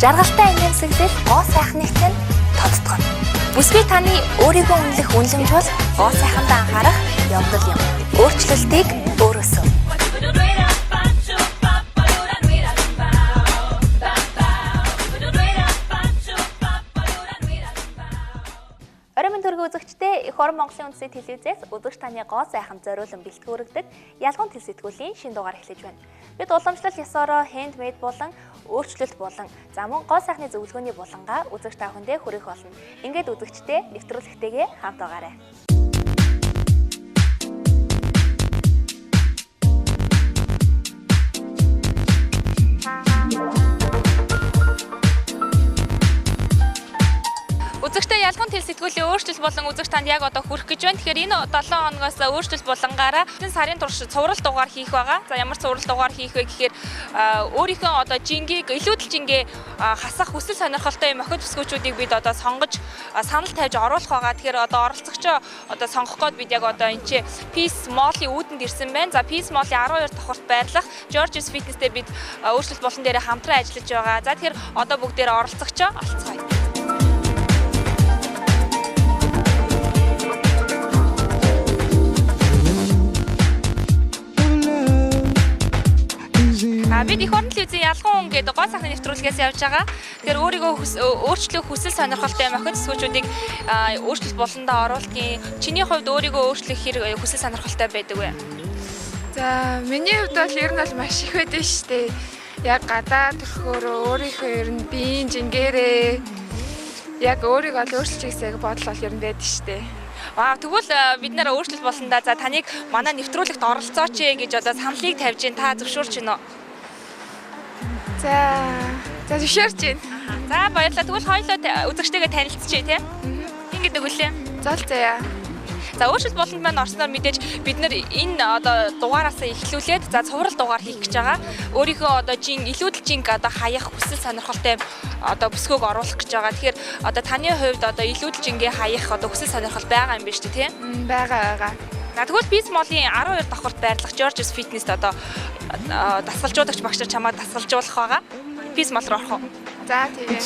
Жаргалтай ангийн сэглэл гоо сайхныг нь тодтгоно. Бүсгүй таны өөрийгөө үнэлэх үнэлэмж бол гоо сайхандаа анхаарах явдал юм. Өөрчлөлтийг өөрөөсөө. Үзэгчдээ Эх орон Монголын үндэсний телевизээс өдөрч таны гоо сайхан зориулан бэлтгэгддэг ялгуун тэл сэтгүүлийн шинэ дугаар эхлэж байна. Бид уламжлал ёсороо хендмейд болон өөрчлөлт болон мөн гоо сайхны зөвлөгөөний булангаа үзэгч та бүхэндээ хүргэх болно. Ингээд үзэгчдээ нэвтрүүлэгтэйгээ хамт байгаарай. Үзэгчтэй ялгуун тэл сэтгүүлийн өөрчлөлт болон үзэгч танд яг одоо хүрэх гэж байна. Тэгэхээр энэ 7 хоногоос өөрчлөлт болонгаараа энэ сарын турш цуврал дугаар хийх байгаа. За ямар цуврал дугаар хийх вэ гэхээр өөрийнхөө одоо жингийг илүүдэл жингээ хасах хүсэл сонирхолтой юм охид бүсгүүчүүдийг бид одоо сонгож санал тавьж оруулах байгаа. Тэгэхээр одоо оролцогчоо одоо сонгох гээд бид яг одоо энэ Peace Mall-ийн үүдэнд ирсэн байна. За Peace Mall-ийн 12 давхурт байрлах George's Fitness-тэй бид өөрчлөлт болон дээр хамтран ажиллаж байгаа. За тэгэхээр одоо бүгдээр оролцогчоо олцгоё. Бид Эх орон телевизийн ялгуун гэдэг гоо сайхны нэвтрүүлгээс явж байгаа. Тэгэхээр өөрийгөө өөрчлөх хүсэл сонирхолтой охид бүсгүүчүүдийг өөрчлөлт болондоо оруулахын чиний хувьд өөрийгөө өөрчлөх хэрэг хүсэл сонирхолтой байдаг вэ? За миний хувьд бол ер нь бол маш их байдаг шүү дээ. Яг гадаад төрхөөрөө өөрийнхөө ер нь биеийн жингээрээ яг өөрийгөө өөрчилж хийсэг бодол бол ер нь байдаг шүү дээ. Тэгвэл бид нэр өөрчлөлт болондоо за таныг манай нэвтрүүлэгт оролцооч гэж одоо саналыг тавьж ин та зөвшөөрч гинөө. За зөвшөөрч байна. За баярлалаа. Тэгвэл хоёулаа үзэгчтэйгээ танилцчихъя тий. Ин гэдэг үлээ. Зоолцоё. За өөрчлөлт болонд маань орсноор мэдээж бид нэр энэ одоо дугаараас эхлүүлээд за цуврал дугаар хийх гэж байгаа. Өөрийнхөө одоо илүүдэл жинг одоо хаях хүсэл сонирхолтой одоо бүсгүйг оруулах гэж байгаа. Тэгэхээр одоо таны хувьд одоо илүүдэл жингээ хаях одоо хүсэл сонирхол байгаа юм байна шүү дээ тий? Байгаа. Тэгвэл Peace Mall-ийн 12 давхурт байрлах George's Fitness-д одоо дасгалжуулагч багш нар чамайг дасгалжуулах байгаа. Peace Mall руу орох уу? За тэгээ.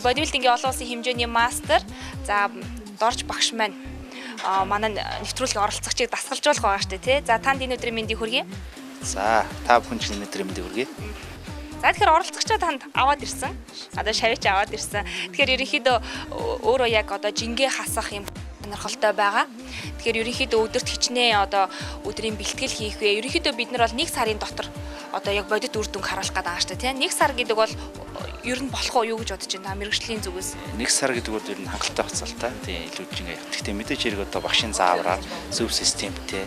Бодибилдингийн олон улсын хэмжээний мастер за дорж багш маань манай нэвтрүүлгийн оролцогчийг дасгалжуулах байгаа шүү дээ тий. За танд энэ өдрийн мэндийг хүргэе. За та бүхэн ч энэ өдрийн мэндийг хүргэе. За тэгэхээр оролцогчоо танд аваад ирсэн. Одоо шавьч аваад ирсэн. Тэгэхээр ерөнхийдөө өөрөө яг одоо жингээ хасах юм сонирхолтой байгаа. Тэгэхээр ерөнхийдөө өдөрт хичнээн одоо өдрийн бэлтгэл хийх вэ. Ерөнхийдөө бид нар бол 1 сарын дотор одоо яг бодит үр дүнг харуулах гэдэг байгаа шүү дээ тий. 1 сар гэдэг бол ер нь болох уу юу гэж бодож байна мэргэжлийн зүгээс? 1 сар гэдэг бол ер нь хангалттай хугацаатай. Тийм илүү жингээ явах. Гэхдээ мэдээж хэрэг одоо багшийн заавраар зөв системтэй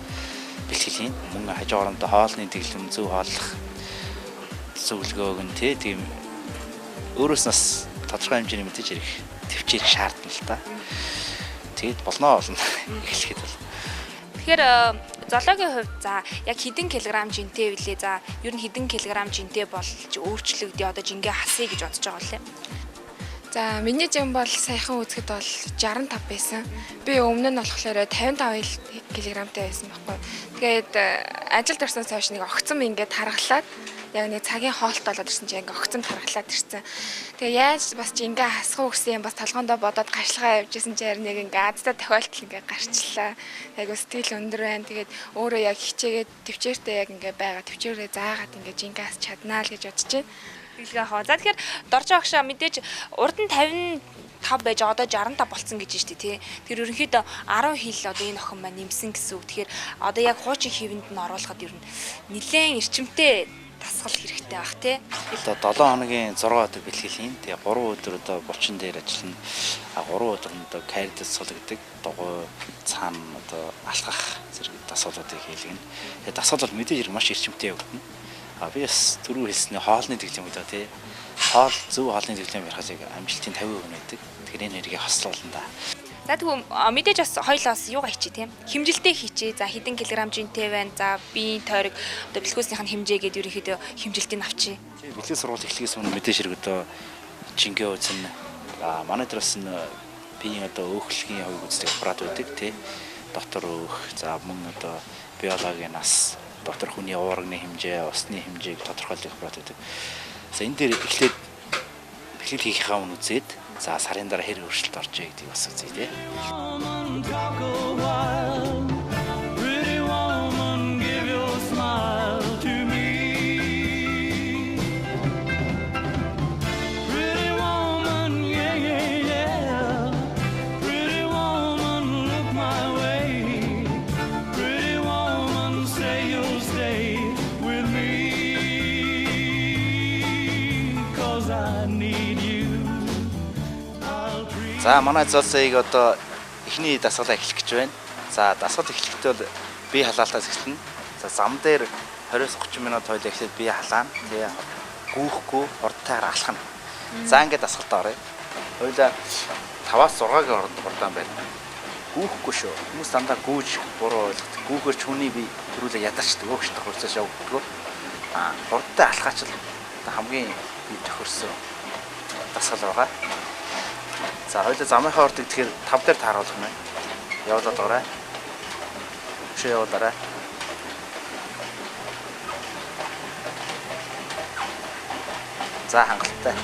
бэлтгэлийн мөн хажуу орондоо хоолны дэглэм зөв хооллох зөвлөгөөг нь тийм өөрөөс нас тодорхой хэмжээний мэдээж хэрэг төвчээрх шаардна л та. Тэгэд болно эхлэхэд бол. Тэгэхээр зоологийн хувьд за яг хэдэн килограмм жинтэй вүлээ за ер нь хэдэн килограмм жинтэй болж өөрчлөгдөе одоо жингээ хасъя гэж бодож байгаа үлээ. За миний жин бол саяхан үзэхэд бол 65 байсан. Би өмнө нь болохоор 55 кг-тай байсан байхгүй. Тэгээд ажилд орсноос хойш нэг огцом ингээд харгалаад яг нэг цагийн хоолт болоод ирсэн чинь ингээд огцом харгалаад ирсэн. Тэгээ яаж бас жингээ хасах уу гэсэн юм бас толгоондоо бодоод гашлагаа явж исэн чинь нэг ингээд азтай тохиолдол ингээд гарчлаа. Айгу сэтгэл өндөр байна. Тэгээд өөрөө яг хичээгээд төвчээртэй яг ингээд байгаа. Төвчээрээ заагаад ингээд жингээ хасч чаднаа л гэж бодож байна. За тэгэхээр дорж агшаа мэдээж урд нь 55 байж одоо 65 болцсон гэж байна шүү дээ тий. Тэр ерөнхийдөө 10 хил одоо энэ охин маань нэмсэн гэсэн үг. Тэгэхээр одоо яг хуучин хэвэнд нь оруулахад ер нь нэлээд эрчимтэй дасгал хэрэгтэй байх тий. Одоо 7 хоногийн 6 өдөр бэлтгэл хийн. Тэгээ 3 өдөр одоо булчин дээр ажиллана. 3 өдөр нь одоо кари дасгал гэдэг дугуй цаана одоо алхах зэрэг дасгалуудыг хийлгэнэ. Тэгээ дасгал бол мэдээж хэрэг маш эрчимтэй явагдана. Би бас түрүү хэлсний хоолны дэглэм гэдэг тий. Хоол зөв хоолны дэглэм ярихаас амжилтын 50% байдаг. Тэгэхээр энэ нэрийг хослуулна да. За тэгвэл мэдээж бас хоёлоос юугаа хичээ тийм. Хэмжилтээ хичээ. За хэдэн килограмм жинтэй байна. За биеийн тойрог одоо бэлгүүснийх нь хэмжээ гэдэг ерөнхийдөө хэмжилтийг авчи. Бэлгийн сургууль эхлэхээс өмнө мэдээж хэрэг одоо жингээ үзэн манай дээрс нь биеийн одоо өөхлөгийн хувийг үздэг аппарат үүдэг тий. Доктор өөх, за мөн одоо биологийн нас, доктор хүний уурганы хэмжээ, усны хэмжээг тодорхойлох аппарат үүдэг. За энэ дээр эхлээд бэлтгэл хийхээ өмнө үзээд за сарын дараа хэр өөрчлөлт орж ий гэдгийг бас үзье тий. За манай золсыг одоо эхний дасгалаа эхлэх гэж байна. За дасгал эхлэхдээ бол бие халаалтаас эхэлнэ. За зам дээр 20-30 минут хойлоо эхлээд бие халаана. Тэгээ гүүхгүй урдтайгаар алхана. За ингээд дасгалтаа оръё. Хойлоо 5-аас 6-гийн хооронд урдаан байна. Гүүхгүй шүү. Хүмүүс дандаа гүүж буруу ойлгодог. Гүүхэр ч хүний бие төрүүлээ ядарчдаг. Өөхштэй хурцааш явагддаг. Урдтай алхаач л хамгийн тохирсон дасгал байгаа. За хоёул замынхаа ордог тэгэхээр 5 дээр тааруулах нь. Явуулаад гараа. Өшөө явуулаарай. За хангалттай.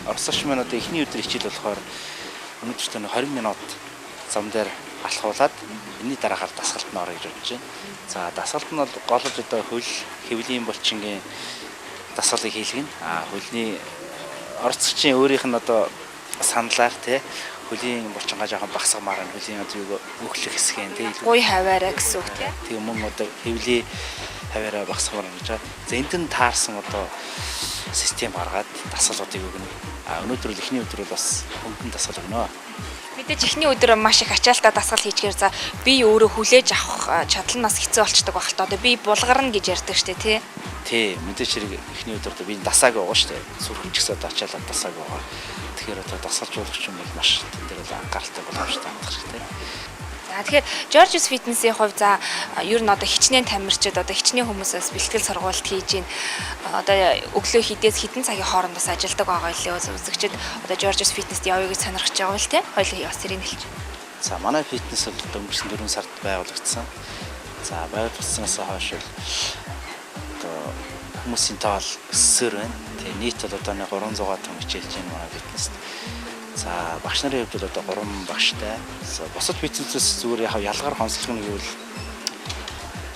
Орсоч минут эхний өдөр хичээл болохоор өнөөдөр 20 минут зам дээр алхуулаад энэний дараагаар дасгалт нь орё гэж бодож байна. За дасгалт нь бол голж одоо хөл хэвлийн булчингийн дасгалыг хийлгэнэ. Хөлний орцогчийн өөрийнх нь одоо саналаар тий хөлийн булчингаа жоохон багсгамаар нь хөлийн одоо өөхлөх хэсгэн тий гуй хаваараа гэсэн үг тий. Тэгээ мөн одоо хэвлийн хаваараа багсгамаар гэж байна. За энд нь таарсан одоо систем гаргаад дасгалуудыг өгнө. Өнөөдөр л эхний өдөр бол бас хөнгөн дасгал өгнө. Мэдээж эхний өдөр маш их ачаалтаа дасгал хийчихээр за би өөрөө хүлээж авах чадал нь бас хэцүү болчдөг байх л та. Одоо би булгарна гэж ярьдаг штэ тий. Тий, мэдээж хэрэг эхний өдөр би дасааг байгаа штэ. Сүрхэн ч гэсэн ачаалаад дасааг байгаа. Тэгэхээр одоо дасгалж болох юм бол маш тэн дээр бол анхааралтай боломжтой болох хэрэгтэй. За тэгэхээр George's Fitness-ийн хувьд за ер нь одоо хичнээн тамирчид одоо хичнээн хүмүүсээс бэлтгэл сургалт хийж гин одоо өглөө хідээс хідэн цагийн хоорондоос ажилладаг байгаа илээ үзэгчид одоо George's Fitness-д явъя гэж сонирхож байгаа бол тий хоёул бас тэрийг хэлж. За манай фитнес бол өнгөрсөн 4 сард байгуулагдсан. За байгуулагдсанаас хойш одоо хүмүүсийн тоол өссөөр байна. Тэгээ нийт бол одоо 300 том хичээлж байна манай фитнест. За багш нарын хувьд одоо 3 багштай. Бусад фитнесээс зүгээр яг ялгаар хонслох нь гэвэл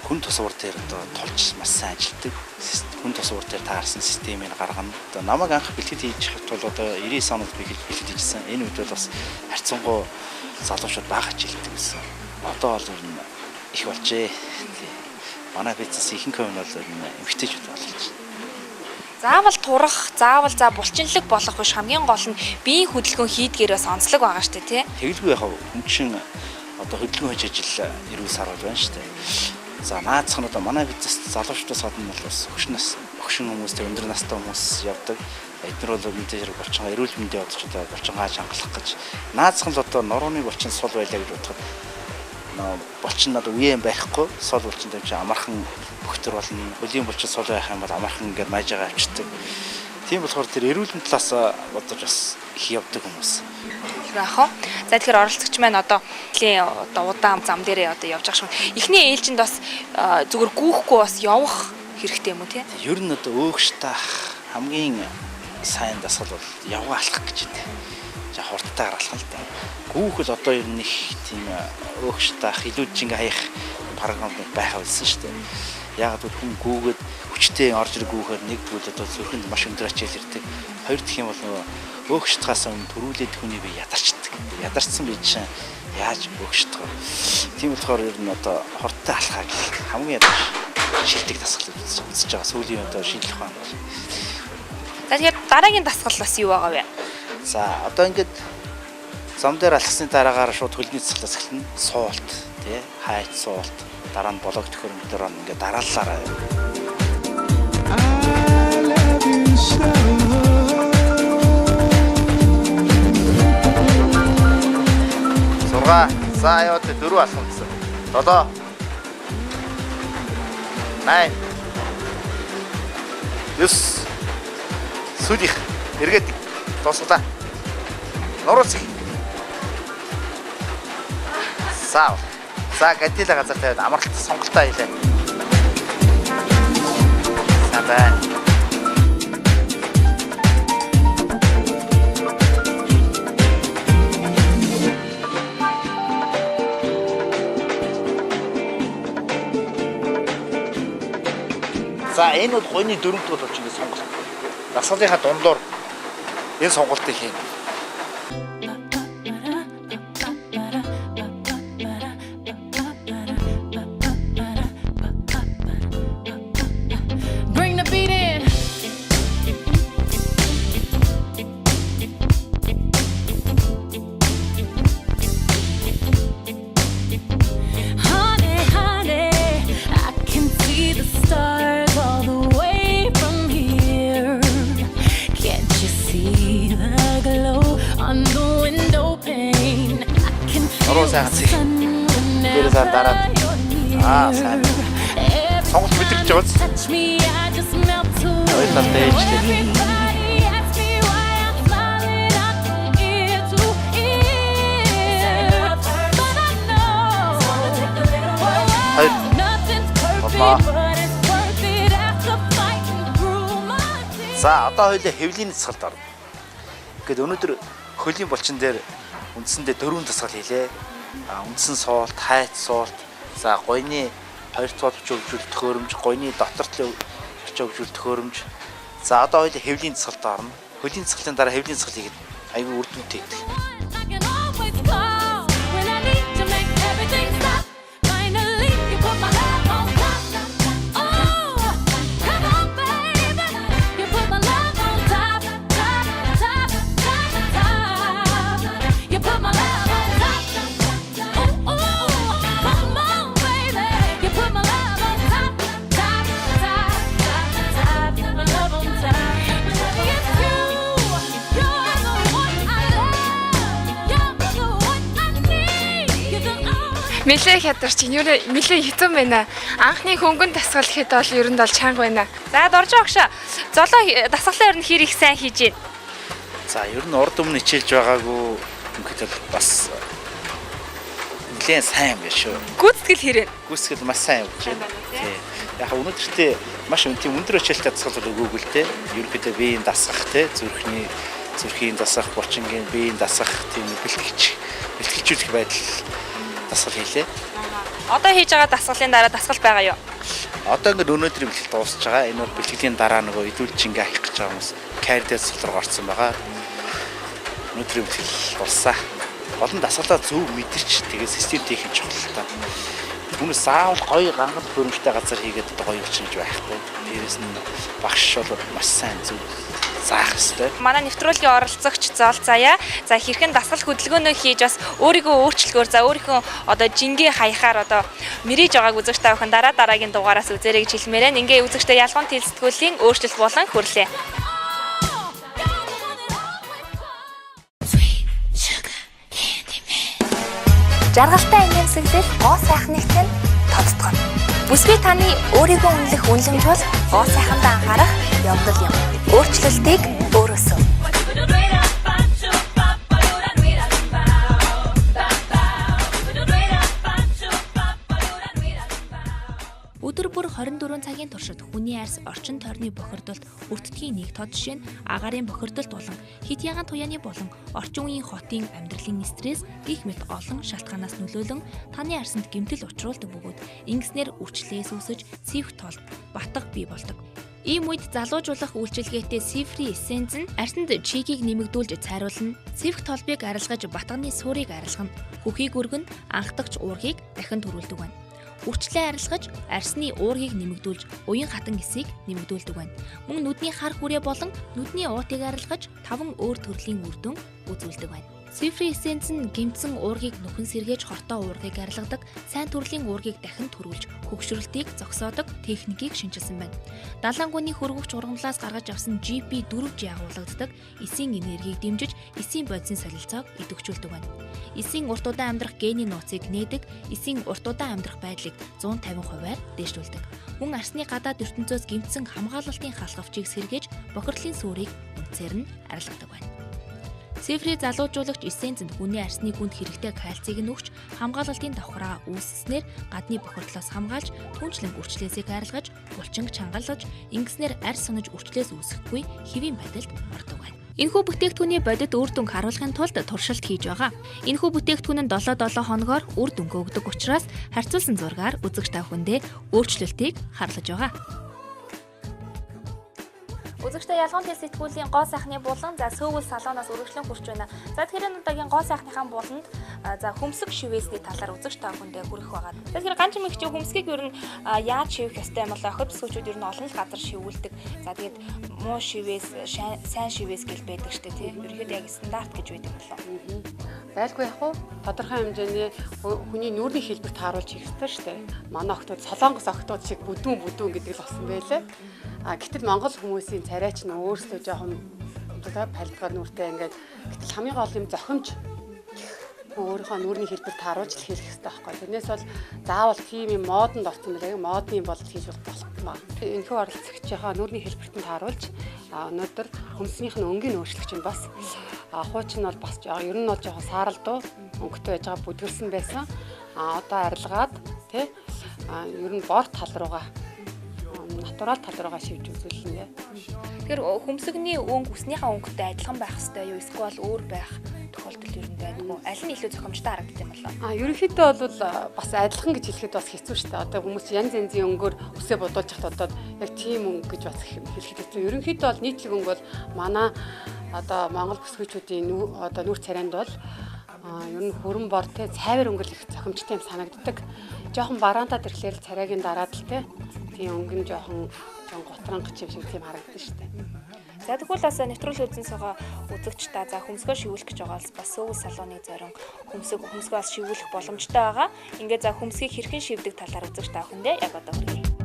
хүн тусвар дээр одоо тулж маш сайн ажилладаг. Хүн тусвар дээр таарсан системийг гаргана. Одоо намайг анх бэлтгэл хийж хат бол одоо 99 онд би бэлтгэл хийжсэн. Энэ үед бол бас харьцангуй залуучууд бага ажилладаг гэсэн. Одоо бол их болжээ. Манай фитнес ихэнх нь бол эмэгтэйчүүд болж байна. Заавал турах, заавал за булчинлаг болох биш хамгийн гол нь биеийн хөдөлгөөн хийдгээрээс онцлог байгаа шүү дээ тий. Тэгэлгүй яг хүн одоо хөдөлгөөн хийж ажил эрүүл сар бол байна шүү дээ. За наацхан одоо манай фитнес залуучуудаас гадна бол бас өгшин хүмүүстэй өндөр настай хүмүүс явдаг. Эдгээр бол мэдээж хэрэг булчингаа эрүүл мэндийн одчдоо булчингаа хангалах гэж наацхан л одоо нурууны булчин сул байлаа гэж бодоход булчин надад үеийн байхгүй сул булчин дээр амархан бөхтөр болно. Хөлийн булчин сул байх юм бол амархан ингээд мажигаа авчдаг. Тийм болохоор тэр эрүүл мэндийн талаас бодож бас их явдаг хүмүүс. Яах вэ? За тэгэхээр оролцогч маань одоо удаан зам дээрээ одоо явж байгаа шүү. Эхний ээлжинд бас зүгээр гүүхгүй бас явах хэрэгтэй юм уу тий? Ер нь одоо өөгштах хамгийн сайн дасгал бол явгаа алхах гэж байна. За хурдтайгаар алхах л да. Гүүхэл одоо ер нь их тийм өөгштах илүү жингээ хаях програмууд байх байсан шүү дээ. Яг л хүн гүүгээд хүчтэй орж ирэх гүүхээр нэгдвэл одоо зүрхэнд маш өндөр ачаал ирдэг. Хоёр дахь юм бол нөгөө өөгштхаас өмнө төрүүлээд хүний бие ядарчдаг. Ядарсан бие чинь яаж өөгштөх вэ? Тийм болохоор ер нь одоо хурдтай алхахыг хамгийн шилдэг дасгал үзэж байгаа. Сүүлийн одоо шинжлэх ухаан бол. За тэгэхээр дараагийн дасгал бас юу байгаа вэ? За одоо ингээд зам дээр алхсны дараагаар шууд хөлний дасгалаас эхэлнэ. Суулт тий хайц суулт. дараа нь блог төхөөрөмжлөөр ингээд дараалалаарай. За яваад 4 алхамдсан. 7 8 9 сүлих эргээд дуусгалаа. Нуруулцыг. За гадилаа газар тавиад амралт сонголтоо хийлээ. За байна. За энэ бол гойны 4-р болж ингэ сонголт. Дасгалынхаа дундуур энэ сонголтыг хийнэ. Дээрээс дараад сайн. Сонголт мэдэрч байгаа. Ой талтай ээжтэй. За одоо хоёлаа хэвлийн дасгалд орно. Гэт өнөөдөр хөлийн булчин дээр үндсэндээ 4 дасгал хийлээ. Үндсэн суулт, хайц суулт, за гойны 2 дугаар хөгжүүл төхөөрөмж, гойны дотортлын хөгжүүл төхөөрөмж. За одоо хоёул хэвлийн дасгалд орно. Хөлийн дасгалын дараа хэвлийн дасгал хийгээд айгүй үр дүнтэй гэдэг. Нэлээ хятарч нэлээ хэцүү байна. Анхны хөнгөн дасгал гэхэд бол ер нь бол чанга байна. За дорж огш. Золоо дасгалаа ер нь хэр их сайн хийж байна. За ер нь урд өмнө хичээлж байгаагүй ингээд бас нэлээ сайн юм биш үү? Гүйцэтгэл хэрэг. Гүйцэтгэл маш сайн явж байна. Тий. Яг өнөөдөртөө маш өндөр хичээлтэй дасгал өгөөгүй л дээ. Ерөнхийдөө биеийн дасгах тий зүрхийн дасгах, булчингийн биеийн дасгах тийм бэлтгэжүүлэх байдал дасгал хийлээ. Одоо хийж байгаа дасгалын дараа дасгал байгаа юу? Одоо ингээд өнөөдрийн бэлтгэл дуусж байгаа. Энэ бол бэлтгэлийн дараа нөгөө идүүлж ингээ авах гэж байгаа хүмүүс carry дасгал руу орсон байгаа. Өнөөдрийн бэлтгэл дууссан. Олон дасгалаа зөв мэдэрч тэгээд системтэй хийх чухал та. Хүмүүс заавал гоё гангал хөрөмжтэй газар хийгээд гоё өчнөж байхгүй. Дээрээс нь багш бол маш сайн зөв заах хэрэгтэй. Манай нэвтрүүлгийн оролцогч Зоол Заяа за хэрхэн дасгал хөдөлгөөнөө хийж бас өөрийгөө өөрчлөхөөр за өөрийнхөө одоо жингээ хаяхаар одоо мэрэж байгааг үзэгч та бүхэн дараагийн дугаараас үзээрэй гэж хэлмээрэн. Ингээ үзэгчтэй ялгуун тэлсэтгүүлийн өөрчлөлт болон хүрлээ. Жаргалтай инээмсэглэл гоо сайхныг нь тодтгоно. Бүсгүй таны өөрийгөө үнэлэх үнэлэмж бол гоо сайхандаа анхаарах явдал юм. Өөрчлөлтийг өөрөөсөө. Өдөр бүр 24 цагийн туршид хүний арьс орчин тойрны бохирдолд өртдгийн нэг тод жишээ нь агаарын бохирдолд болон хит яган туяаны болон орчин үеийн хотын амьдралын стресс гих мэт олон шалтгаанаас нөлөөлөн таны арьсанд гэмтэл учруулдаг бөгөөд ингэснээр үрчлээс үүсэж цэвх толд батга бий болдог. Ийм үед залуужуулах үйлчилгээтэй Сифри эссенц нь арьсанд чигийг нэмэгдүүлж цайруулна, цэвх толбыг арилгаж батганы суурийг арилгана, хөхийг өргөн анхдагч уургийг дахин төрүүлдэг байна. Үрчлээ арилгаж арьсны уургийг нэмэгдүүлж уян хатан эсийг нэмэгдүүлдэг байна. Мөн нүдний хар хүрээ болон нүдний уутыг арилгаж 5 өөр төрлийн үр дүн үзүүлдэг байна. Цифрийн эссенц нь гэмтсэн уургийг нүхэн сэргээж хортой уургийг арилгадаг, сайн төрлийн уургийг дахин төрүүлж, хөгшрөлтийг зогсоодог техникийг шинжилсэн байна. Далаангүйний хөрвөгч ургамлаас гаргаж авсан GP4G агуулгаддаг эсийн энергийг дэмжиж, эсийн бодисын солилцоог идэвхжүүлдэг байна. Эсийн урт удаан амьдрах генийн нууцыг нээдэг, эсийн урт удаан амьдрах байдлыг 150%-аар дээшлүүлдэг. Мөн арсны гадаад ертөнцөөс гэмтсэн хамгаалалтын халхавчийг сэргээж, бохирлын сүрийг үнцээр нь арилгадаг байна. Цифрийн залуужуулагч эссенцэнд хүний арсны гүнд хэрэгтэй кальцийг нь өгч, хамгаалалтын давхраа үүсснээр гадны бохирдлоос хамгаалж, түнчлэн үрчлээсийг арилгаж, булчинг чангалж, ингэснээр арс сунаж үрчлээс үүсэхгүй хэвийн байдалд ордог байна. Энэхүү бүтээгдэхүүний бодит үр дүнг харуулахын тулд туршилт хийж байгаа. Энэхүү бүтээгдэхүүн нь 7 хоногоор үр дүнг өгдөг учраас харьцуулсан зургаар үзэгч та бүхэндээ өөрчлөлтийг харлаж байгаа. Үзэгчтэй ялгуун тэл сэтгүүлийн гоо сайхны булан сөөвөл салоноос үргэлжлэн хурж байна. За тэгэхээр удаагийн гоо сайхныхаа буланд хөмсг шивээсний талаар үзэгч та бүхэндээ хүргэх байгаа. Тэгэхээр ганц мэгчийн хөмсгийг ер нь яаж шивэх ёстой юм бол охид бүсгүүчүүд ер нь олон л газар шивүүлдэг. За тэгээд муу шивээс, сайн шивээс гэл байдаг штэ тий. Ерөнхийдөө яг стандарт гэж байдаг болоо. Байлгүй яг уу тодорхой хэмжээний хүний нүүрний хэлбэрт харуулж хийх ёстой штэ. Манай охтууд солонгос охтууд шиг бүдүүн гэдэг л болсон байлээ. Гэтэл Монгол хүмүүсийн царайч нь өөрсдөө жоохон палдгаар нүртэй ингээд гэтэл хамгийн гол юм зохимж өөрийнхөө нүүрний хэлбэрт харуулж хийх хэрэгтэй байхгүй. Тэрнээс бол заавал тийм юм модонд орсон байлаа. Модны болол хийж болохгүй. Энэхүү оролцогчийнхаа нүүрний хэлбэртэнд харуулж өнөөдөр хөмсгийнх нь өнгийн өөрчлөгч нь бас хуучин бол бас ер нь бол жоохон сааралдуу өнгөтэй байж байгаа бүдгэлсэн байсан. Одоо арилгаад тий ер нь бор тал руугаа натурал тал руугаа шивж үзүүлнэ. Тэгэхээр хөмсгний өнгө үснийхээ өнгөтэй адилхан байх ёстой юу? Эсвэл өөр байх тохиолдол ер нь байдгүй. Аль нь илүү зохимжтой харагддаг юм болоо? Ерөнхийдөө бол бас адилхан гэж хэлэхэд бас хэцүү шүү дээ. Одоо хүмүүс янз янзын өнгөөр үсээ бодуулж хахад одоо яг тийм өнгө гэж бас хэлэхэд хэцүү. Ерөнхийдөө бол нийтлэг өнгө бол манай одоо Монгол бүсгүйчүүдийн одоо нүүр царайнд бол ер нь хөрөн бор те цайвар өнгөл их зохимжтой юм санагддаг. Жохон бараантад ирэхлээр царайгийн дараад л те тийм өнгө нь жохон готрангач юм шиг тийм харагддаг шүү дээ. За тэгвэл бас нэвтрүүл үзэн суугаа үзэгч та за хөмсгөө шивүүлэх гэж байгаа бас сөөвөл салооны зорин хөмсгөө бас шивүүлэх боломжтой байгаа. Ингээд за хөмсгийг хэрхэн шивдэг талаар үзэгч та бүхэндээ яг одоо хүргэе.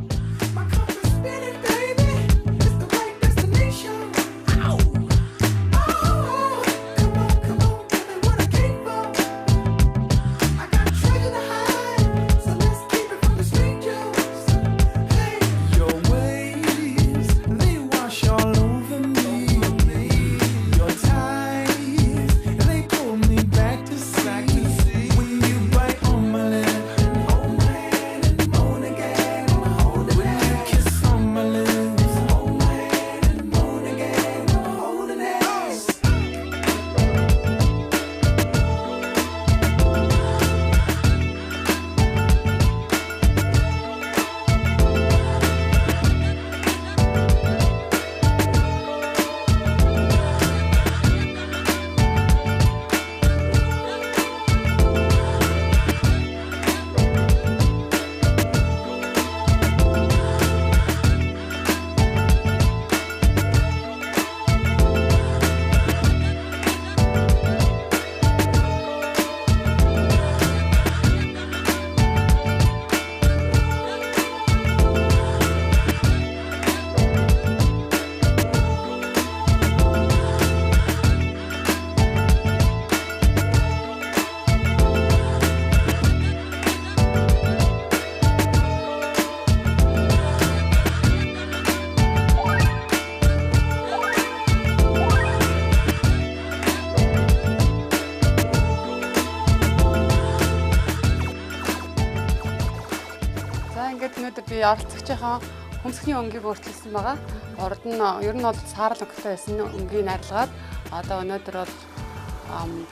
оролцогчийнхаа хөмсгний өнгийг өөрчилсөн байгаа. Урд нь ер нь бол саарал өнгөтэй байсан өнгийг арилгаад одоо өнөөдөр бол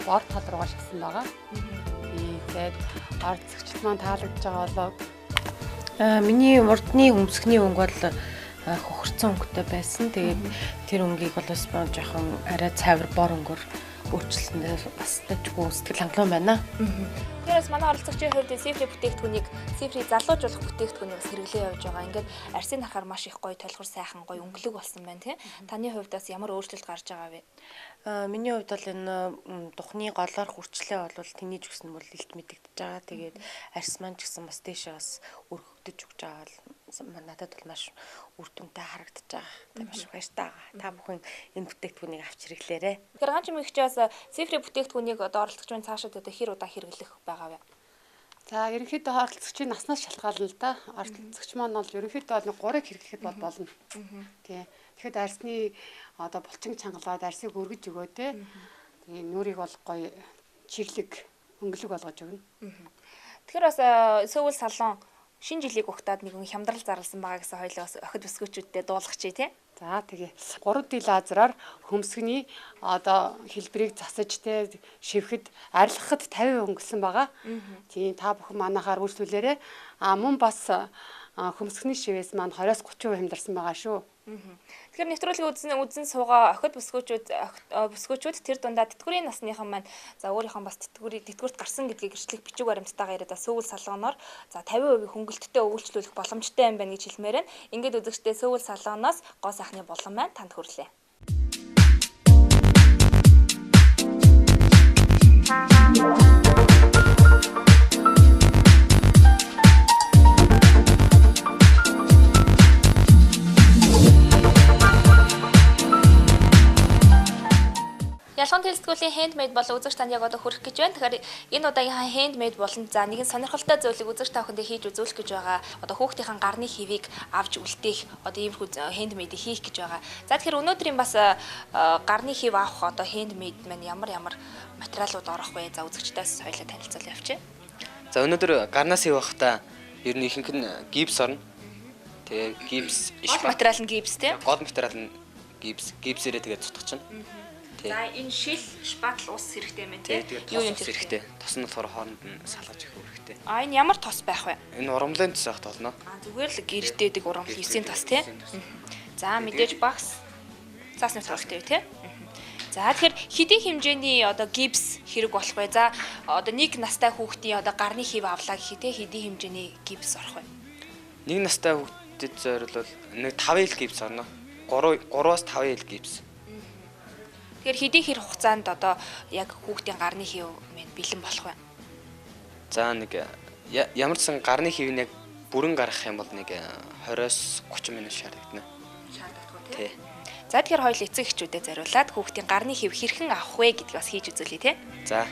бор тал руугаа шигсэн байгаа. Тэгээд оролцогчд маань таалагдж байгаа болоо. Миний урдны хөмсгний өнгө бол хохирцсон өнгөтэй байсан. Тэгээд тэр өнгийг бол бас жоохон арай цавар бор өнгөөр өөрчлөлтөнд бас дэжгүй сэтгэл хангалуун байна. Тэрээс манай оролцогчийн хувьд Сифри бүтээгдэхүүнийг Сифри залуужуулах бүтээгдэхүүнийг бас хэрэглээ явж байгаа. Ингээд арсын харахаар маш их гоё, толгор сайхан гоё өнгөлөг болсон байна тий. Таны хувьд бас ямар өөрчлөлт гарч байгаа вэ? Миний хувьд бол энэ духны голоор хүрчлээ бол тэнийж өгсөн бол илт мэдэгдэж байгаа. Тэгээд арс маань ч гэсэн бас дээшээ бас өргөгдөж өгч байгаа бол надад бол маш үр дүнтэй харагдаж байгаа. Тэгээд маш баяртай байгаа. Та бүхэн энэ бүтээгдэхүүнийг авч хэрэглээрэй. Тэгэхээр ганч мэгчээс Сифри бүтээгдэхүүнийг одоо оролцогчийн цаашид одоо хэр удаа хэрэглэх байгаа вэ? За ерөнхийдөө оролцогчийн наснаас шалтгаална л да. Оролцогч маань бол ерөнхийдөө 3-ыг хэрэглэхэд болно. Тий. Тэгэхэд арсны одоо булчин чангалаад арсыг өргөж өгөө те. Тэгээ нүрийг бол гоё чиглэг өнгөлөг болгож өгнө. Тэгэхээр бас сөүл салон шинэ жилийг ухтаад нэгэн хямдрал зарласан байгаа гэсэн хоёлоо охид бүсгүүчүүдтэй дуулгачээ тий. За тэгээ 3D лазераар хөмсгөний одоо хэлбэрийг засаж те шивхэд арилгахад 50% өнгөсөн байгаа. Тийм та бүхэн манайхаар үйлчлүүлээрэ. Мөн бас хөмсгөний шивээс маань 20-30% хямдарсан байгаа шүү. Тэгэхээр нэвтрүүлгийн үзэн суугаа охид бүсгүүчүүд тэр дундаа тэтгэврийн насныхан маань за өөрийнхөө бас тэтгэврт гарсан гэдгийг гэрчлэх бичиг баримттайгаа яриад сөүл салоноор за 50% хөнгөлөлттэй үйлчлүүлэх боломжтой юм байна гэж хэлмээр байна. Ингээд үзэгчдээ сөүл салоноос гоо сайхны булган маань танд хүрлээ. Ялган тэлсгүүлийн handmade болон үзэгч танд яг одоо хүрэх гэж байна. Тэгэхээр энэ удаагийн handmade болон за нэгэн сонирхолтой зүйлийг үзэгч та бүхэндээ хийж үзүүлэх гэж байгаа. Одоо хүүхдийн гарны хивийг авч үлдээх одоо иймэрхүү handmade хийх гэж байгаа. За тэгэхээр өнөөдрийн бас гарны хив авах одоо handmade маань ямар материалууд орох вэ? За үзэгчдээс хоёлаа танилцуулъя явчих. За өнөөдөр гарнаас хив авахдаа ер нь ихэнх нь гипс орно. Тэгээ гипс материал нь гипс тийм. Гол материал нь гипсээрээ тэгээд цутгачихна. За энэ шил, шпатл ус хэрэгтэй юм тий. Юу юм хэрэгтэй. Тос нь болохоор хооронд нь салгаж өгөх хэрэгтэй. Энэ ямар тос байх вэ? Энэ урамлын тос байх болно. Зүгээр л гэртээдэг урам 9-ийн тос тий. За мэдээж багс цаас нь хэрэгтэй тий. За тэгэхээр хэдийн хэмжээний одоо гипс хэрэг болох вэ? За одоо нэг настай хүүхдийн одоо гарны хив авлаа гэхдээ хэдийн хэмжээний гипс орох вэ? Нэг настай хүүхдэд зориулбал нэг 5 ил гипс орно. 3-аас 5 ил гипс. Тэгэхээр хэдийн хэр хугацаанд одоо яг хүүхдийн гарны хив минь бэлэн болох вэ? За нэг ямар ч сан гарны хив нь яг бүрэн гаргах юм бол нэг 20-30 минут шаардлагатна. Шаардлагатай тий. За тэгэхээр хоёул эцэг эхчүүдэд зориулаад хүүхдийн гарны хив хэрхэн авах вэ гэдгийг бас хийж үзүүлье тий. За.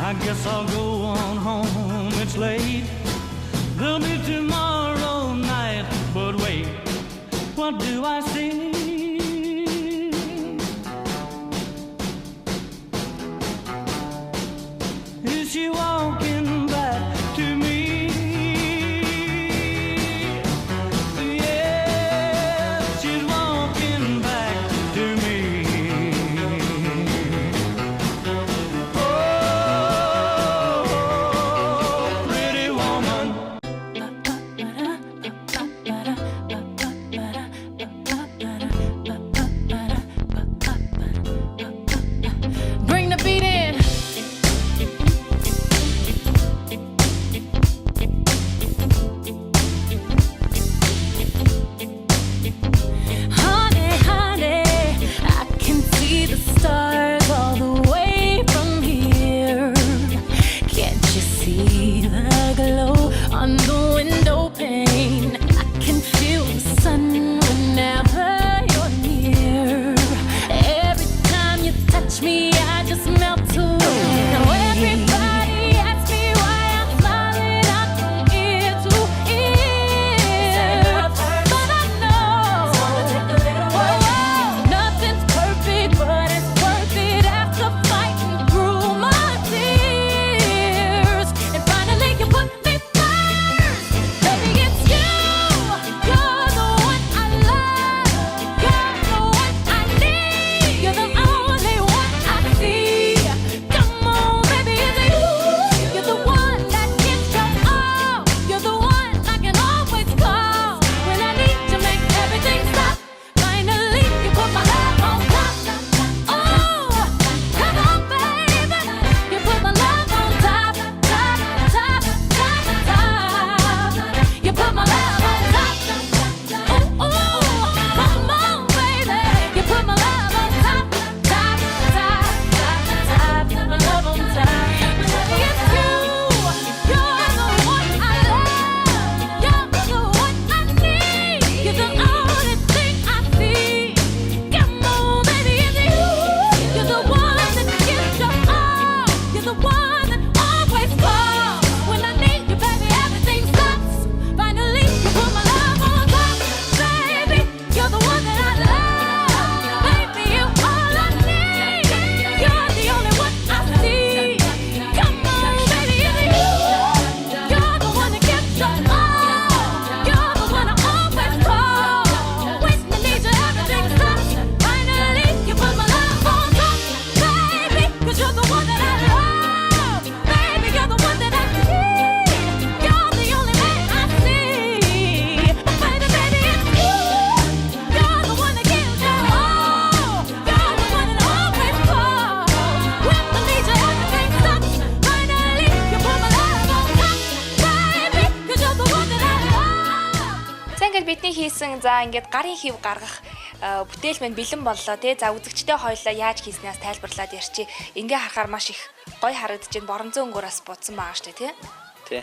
I guess I'll go on home, it's late. There'll be tomorrow night, but wait, what do I see? Is she walking back to me? Yes, she's walking back to me. ингээд бидний хийсэн за ингээд гарын хив гаргах бүтээл мэн бэлэн боллоо тий. За үзэгчтэй хоёлоо яаж хийснээс тайлбарлаад ярьчи. Ингээ харахаар маш их гоё харагдаж байна. Боронзон өнгөөрөөс будсан байгаа штэ тий. Тий.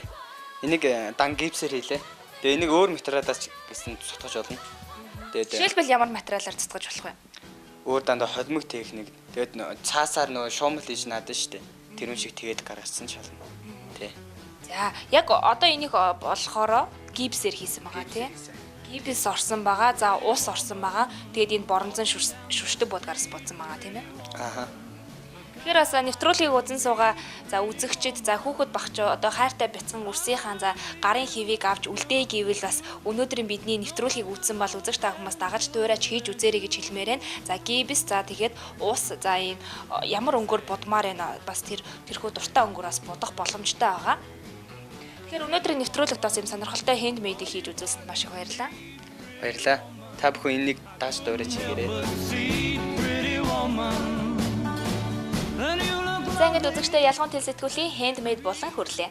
Энийг дан гипсээр хийлээ. Тэгээ энийг өөр материалаас гэсэн цутгаж болно. Тэгээд жишээлбэл ямар материалаар цуцгаж болох вэ? Өөр дандаа холимог техник. Тэгээд цаасаар нөгөө шуумал хийж надад штэ. Тэрүүн шиг тэгээд гаргацсан шална. Тий. За яг одоо энийг болохоор гипсээр хийсэн байгаа тий. Гипс орсон байгаа. За ус орсон байгаа. Тэгээд энэ боронзон шүршдэг будгаараас будсан байгаа тийм ээ. Ааха. Тэгэхээр бас нэвтрүүлгийг үзэн суугаа за үзэгчд за хүүхэд багч одоо хайртай бяцхан үрсийнхаа за гарын хивийг авч үлдээ гэвэл бас өнөөдрийн бидний нэвтрүүлгийг үзсэн бол үзэгч та хүмүүс дагаж туурайч хийж үзээрэй гэж хэлмээр байна. За гибс за тэгээд ус за энэ ямар өнгөөр будмаар байна бас тэрхүү дуртай өнгөөс будах боломжтой байгаа. Тэгэхээр өнөөдрийн нэвтрүүлэгт бас юм сонирхолтой хендмейдийг хийж үзүүлсэнд маш их баярлалаа. Баярлалаа. Та бүхэн энийг дааж дуурайч хийгээрэй. За ингээд үзэгчтэй ялгуун тэл сэтгүүлийн хендмейд болон хүрлээ.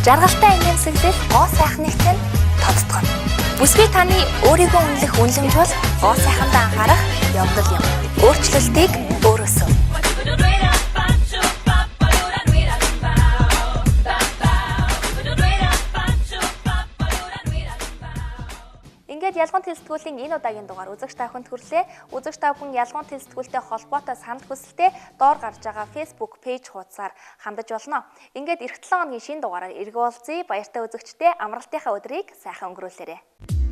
Жаргалтай инээмсэглэл гоо сайхныг тань тодтгоно. Бүсгүй таны өөрийгөө үнэлэх үнэлэмж бол гоо сайхандаа анхаарах явдал юм. Өөрчлөлтийг өөрөөсөө. Ингээд ялгуун тэл сэтгүүлийн энэ удаагийн дугаар үзэгч та бүхэнд хүрлээ. Үзэгч та бүхэн ялгуун тэл сэтгүүлтэй холбоотой санал хүсэлтээ доор гарч байгаа Facebook пэйж хуудасаар хандаж болно. Ингээд эх 7 хоногийн шинэ дугаараар эргүүлцээ. Баяртай үзэгчдээ амралтынхаа өдрийг сайхан өнгөрүүлээрэй.